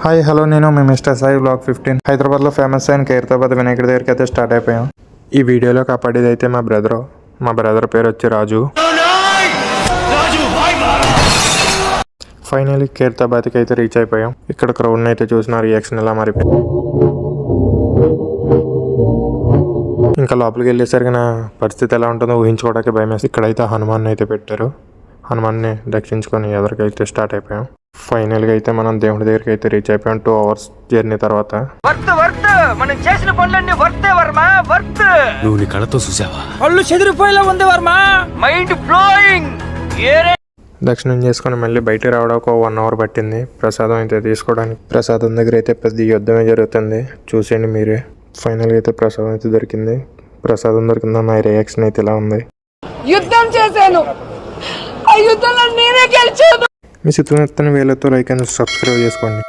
Hi hello నేను మీ mister Sai blog 15 హైదరాబాద్లో famous అయిన ఖైరతాబాద్ వినాయకుడి దగ్గరికి అయితే స్టార్ట్ అయిపోయాం. ఈ వీడియోలో కాపాడేది అయితే మా బ్రదర్ పేరు వచ్చి రాజు. ఫైనల్లీ ఖైరతాబాద్కి అయితే రీచ్ అయిపోయాం. ఇక్కడ క్రౌడ్ని అయితే చూసిన రియాక్షన్ ఎలా మారిపోయింది. ఇంకా లోపలికి వెళ్ళేసరికి నా పరిస్థితి ఎలా ఉంటుందో ఊహించుకోవడానికి భయం వేసి ఇక్కడైతే హనుమాన్ అయితే పెట్టారు. హనుమాన్ని దర్శించుకొని ఎదురుకైతే స్టార్ట్ అయిపోయాం. ఫైనల్గా అయితే మనం దేవుడి దగ్గరికి అయితే రీచ్ అయిపోయాం. 2 hours జర్నీ తర్వాత. మనం చేసిన పనులన్నీ వర్తే వర్మ, వర్త్. నువ్వు నీ కళ్ళతో చూసావా? కళ్ళు చెదిరిపోయేలా ఉంది వర్మ, మైండ్ బ్లోయింగ్. దర్శనం చేసుకుని మళ్ళీ బయటికి రావడానికి 1 hour పట్టింది ప్రసాదం అయితే తీసుకోవడానికి. ప్రసాదం దగ్గర అయితే పెద్ద యుద్ధమే జరుగుతుంది, చూసేయండి మీరే. ఫైనల్గా అయితే ప్రసాదం అయితే దొరికింది. ప్రసాదం దొరికిందా నా రియాక్షన్ అయితే ఇలా ఉంది. యుద్ధం చేశాను, ఆ యుద్ధంలో నేనే గెలిచాను. మీ చిత్రం వేలతో లైక్ అండ్ సబ్స్క్రైబ్ చేసుకోండి.